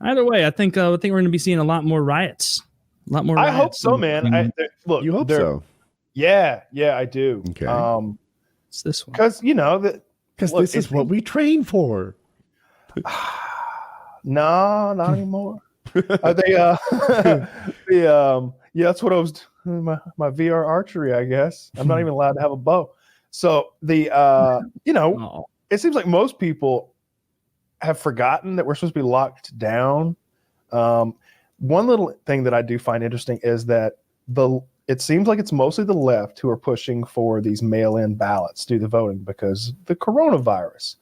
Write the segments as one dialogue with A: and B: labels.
A: Either way, I think we're going to be seeing a lot more riots. A lot more.
B: I hope so, man. Look,
C: you hope so.
B: Yeah, I do.
C: Okay.
A: It's this one
B: because
C: this is what we train for.
B: No, not anymore. They that's what I was my VR archery, I guess. I'm not even allowed to have a bow. So it seems like most people have forgotten that we're supposed to be locked down. One little thing that I do find interesting is that it seems like it's mostly the left who are pushing for these mail-in ballots to do the voting because the coronavirus.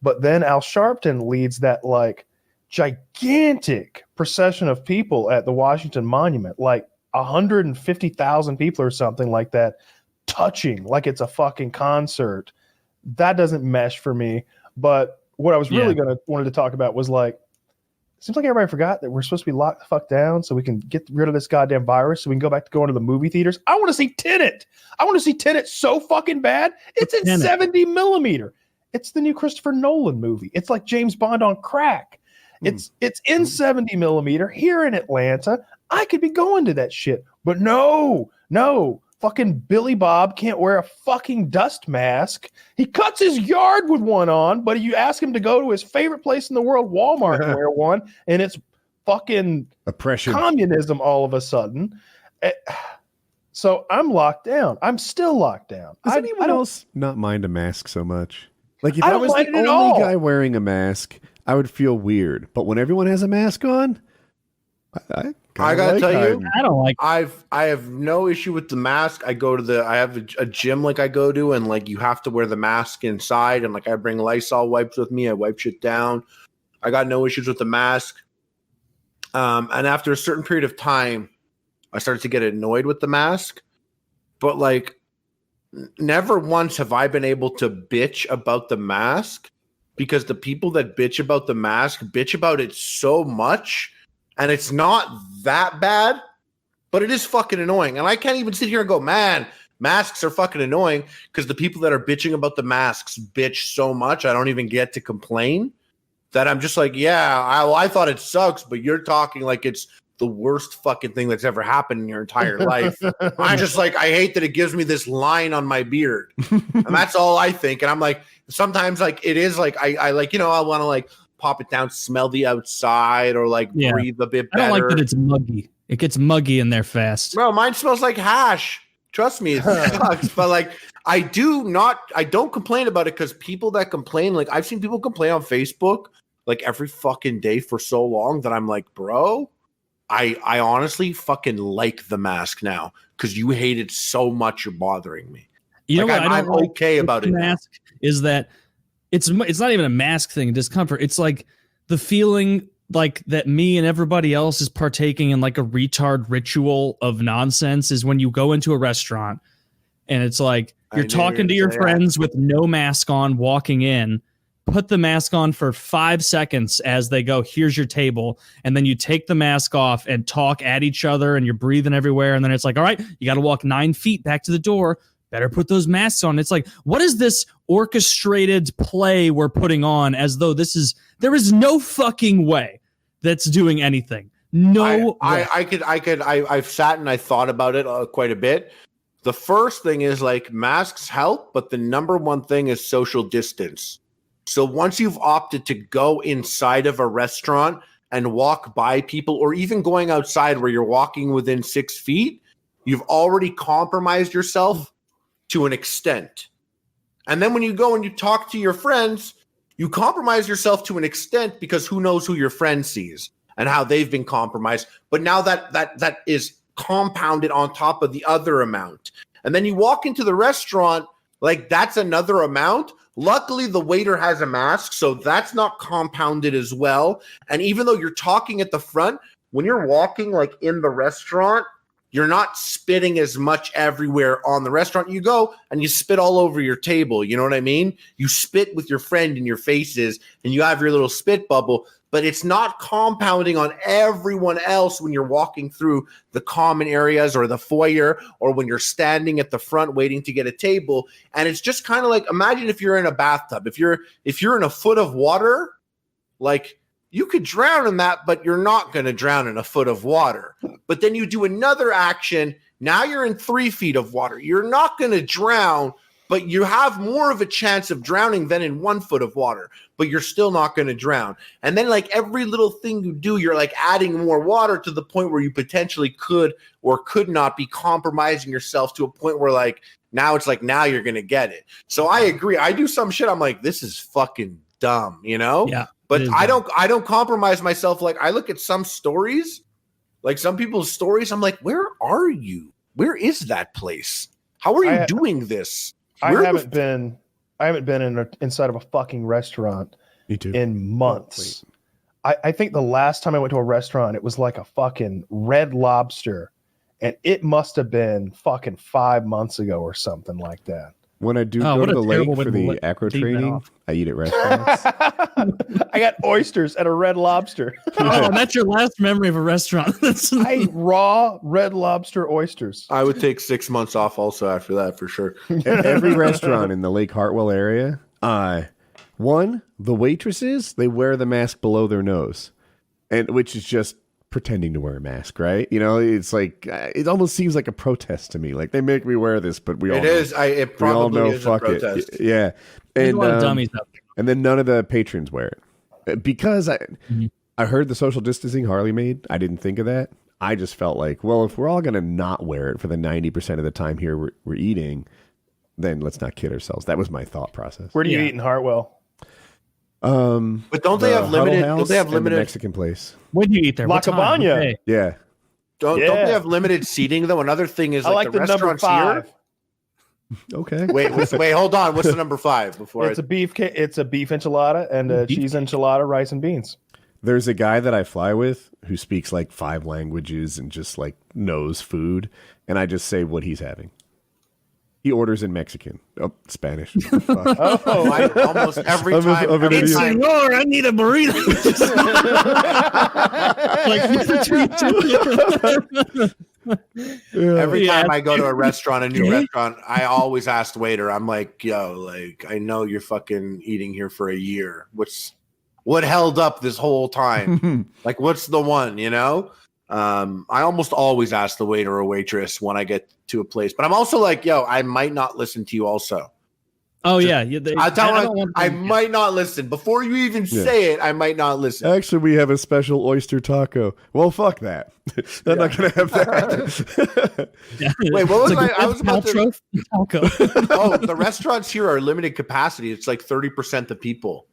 B: But then Al Sharpton leads that like gigantic procession of people at the Washington Monument, like 150,000 people or something like that, touching like it's a fucking concert. That doesn't mesh for me. But what I was really wanted to talk about was like, it seems like everybody forgot that we're supposed to be locked the fuck down so we can get rid of this goddamn virus so we can go back to going to the movie theaters. I want to see Tenet. I want to see Tenet so fucking bad. It's in 70 millimeter. It's the new Christopher Nolan movie. It's like James Bond on crack. It's in 70 millimeter here in Atlanta. I could be going to that shit. But no. Fucking Billy Bob can't wear a fucking dust mask. He cuts his yard with one on, but you ask him to go to his favorite place in the world, Walmart, and wear one, and it's fucking
C: oppression,
B: communism all of a sudden. So I'm locked down. I'm still locked down.
C: Does anyone else not mind a mask so much? Like if
B: I
C: I was the only guy wearing a mask, I would feel weird. But when everyone has a mask on,
D: I gotta tell you,
A: I don't like.
D: I have no issue with the mask. I have a gym like I go to, and like you have to wear the mask inside, and like I bring Lysol wipes with me. I wipe shit down. I got no issues with the mask. And after a certain period of time, I started to get annoyed with the mask. But like, never once have I been able to bitch about the mask because the people that bitch about the mask bitch about it so much. And it's not that bad, but it is fucking annoying. And I can't even sit here and go, man, masks are fucking annoying because the people that are bitching about the masks bitch so much. I don't even get to complain that I'm just like, I thought it sucks, but you're talking like it's the worst fucking thing that's ever happened in your entire life. I'm just like, I hate that it gives me this line on my beard. And that's all I think. And I'm like, sometimes like it is like, I like, I want to like, pop it down, smell the outside, or like breathe a bit better.
A: I don't like that it's muggy. It gets muggy in there fast.
D: Bro, mine smells like hash. Trust me, it sucks. But like, I don't complain about it because people that complain, like I've seen people complain on Facebook like every fucking day for so long that I'm like, bro, I honestly fucking like the mask now because you hate it so much you're bothering me.
A: You know what?
D: I'm okay about it.
A: Mask is that it's not even a mask thing, discomfort. It's like the feeling like that me and everybody else is partaking in like a retard ritual of nonsense is when you go into a restaurant and it's like you're talking to your friends with no mask on walking in, put the mask on for 5 seconds as they go, here's your table. And then you take the mask off and talk at each other and you're breathing everywhere. And then it's like, all right, you got to walk 9 feet back to the door. Better put those masks on. It's like, what is this orchestrated play we're putting on as though there is no fucking way that's doing anything. No way.
D: I've sat and I thought about it quite a bit. The first thing is like masks help, but the number one thing is social distance. So once you've opted to go inside of a restaurant and walk by people, or even going outside where you're walking within 6 feet, you've already compromised yourself to an extent. And then when you go and you talk to your friends, you compromise yourself to an extent because who knows who your friend sees and how they've been compromised. But now that is compounded on top of the other amount. And then you walk into the restaurant, like that's another amount. Luckily, the waiter has a mask, so that's not compounded as well. And even though you're talking at the front, when you're walking like in the restaurant, you're not spitting as much everywhere on the restaurant. You go and you spit all over your table. You know what I mean? You spit with your friend in your faces and you have your little spit bubble, but it's not compounding on everyone else when you're walking through the common areas or the foyer or when you're standing at the front waiting to get a table. And it's just kind of like, imagine if you're in a bathtub, if you're in a foot of water, like you could drown in that, but you're not going to drown in a foot of water. But then you do another action. Now you're in 3 feet of water. You're not going to drown, but you have more of a chance of drowning than in 1 foot of water, but you're still not going to drown. And then like every little thing you do, you're like adding more water to the point where you potentially could or could not be compromising yourself to a point where like, now it's like, now you're going to get it. So I agree. I do some shit. I'm like, this is fucking dumb, you know?
A: Yeah.
D: But I don't compromise myself. Like I look at some stories, like some people's stories. I'm like, where are you? Where is that place? How are you doing this?
B: I haven't been inside of a fucking restaurant
C: Me too.
B: in months. I think the last time I went to a restaurant, it was like a fucking Red Lobster, and it must have been fucking 5 months ago or something like that.
C: When I do
A: Oh,
C: go
A: what
C: to
A: a
C: the lake
A: terrible
C: for
A: way to
C: the
A: let
C: acro
A: leave that
C: training,
A: off.
C: I eat at restaurants.
B: I got oysters at a Red Lobster.
A: Oh, and that's your last memory of a restaurant.
B: I ate raw Red Lobster oysters.
D: I would take 6 months off also after that for sure.
C: At every restaurant in the Lake Hartwell area, one, the waitresses, they wear the mask below their nose, and which is just pretending to wear a mask, right? You know, it's like it almost seems like a protest to me. Like they make me wear this, but we all
D: It
C: know,
D: is. It
C: we all
D: probably
C: know.
D: is a
C: Fuck
D: protest.
C: it, yeah.
A: There's
C: And
A: a lot of dummies out there.
C: and then none of the patrons wear it because
A: Mhm.
C: I heard the social distancing Harley made. I didn't think of that. I just felt like, well, if we're all gonna not wear it for the 90% of the time here we're eating, then let's not kid ourselves. That was my thought process.
B: Where do you
A: Yeah.
B: eat in Hartwell?
D: But don't they
C: The
D: have limited?
C: Huddle
D: Don't
C: House
D: they have
C: and the
D: limited?
C: Mexican place?
A: When do you eat there?
B: La
A: What time?
B: Cabana.
A: Okay.
C: Yeah.
D: Don't
B: Yeah.
D: they have limited seating though? Another thing is
B: I like
D: the
B: the number
D: restaurants
B: 5.
D: here.
C: Okay.
D: Wait, hold on. What's the number 5 before
B: It's a beef enchilada and a
A: Beef
B: cheese enchilada, rice and beans.
C: There's a guy that I fly with who speaks like 5 languages and just like knows food, and I just say what he's having. He orders in Mexican. Oh, Spanish. Fuck.
B: Oh,
D: I, almost every
C: I'm
D: time.
C: an
D: Every
C: idiot.
D: time.
A: Senor, I need a burrito.
D: Every
A: Yeah.
D: time I go to a restaurant, a new
A: Okay.
D: restaurant, I always ask the waiter. I'm like, "Yo, like, I know you're fucking eating here for a year. What held up this whole time? Like, what's the one? You know?" I almost always ask the waiter or waitress when I get to a place, but I'm also like, "Yo, I might not listen to you." Also,
A: Oh yeah,
D: I might not listen before you even say it. I might not listen.
C: Actually, we have a special oyster taco. Well, fuck that. I'm not going to have that.
D: Wait, what was I was about to.
A: Taco.
D: Oh, the restaurants here are limited capacity. It's like 30% the people.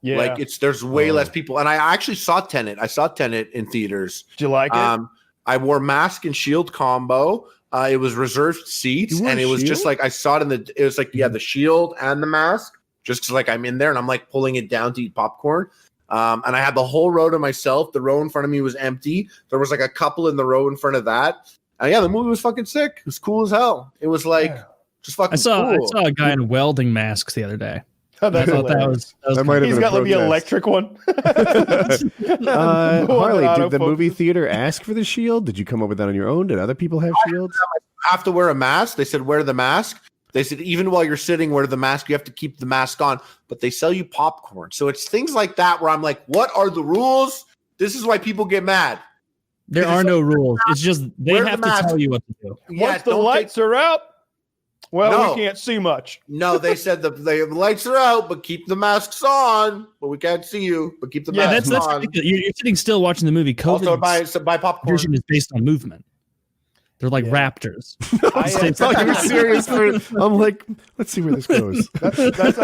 B: yeah.
D: Like there's way less people. And I actually saw Tenet. I saw Tenet in theaters.
B: Do you like it?
D: I wore mask and shield combo. It was reserved seats,
C: You wore
D: and it was just
C: shield?
D: like I saw it in the. It was like the shield and the mask. Just 'cause, like I'm in there and I'm like pulling it down to eat popcorn. And I had the whole row to myself. The row in front of me was empty. There was like a couple in the row in front of that. And yeah, the movie was fucking sick. It was cool as hell. It was like
B: Yeah.
D: just fucking
A: I saw
D: cool.
A: a guy in welding masks the other day.
B: Oh,
A: I
B: that's
A: thought that
B: hilarious.
A: was
C: That might have
B: He's
C: been a
B: got the
C: protest.
B: electric one.
C: Harley, did the
B: Autofocus.
C: movie theater ask for the shield? Did you come up with that on your own? Did other people have shields?
D: Have to wear a mask. They said wear the mask. They said even while you're sitting, wear the mask. You have to keep the mask on, but they sell you popcorn. So it's things like that where I'm like, what are the rules? This is why people get mad.
A: there are no rules. It's just they
D: Wear the
A: have to
D: mask.
A: tell you what to do.
B: Once the
D: don't
B: lights are out, well,
D: No.
B: we can't see much.
D: No, they said the lights are out, but keep the masks on. But we can't see you, but keep the
A: Yeah,
D: masks
A: that's
D: on.
A: ridiculous. You're sitting still watching the movie.
D: Also,
A: COVID
D: buy popcorn.
A: vision is based on movement. They're like
B: Yeah.
A: raptors.
B: I
C: I thought you were serious. I'm like, let's see where this goes.
B: that's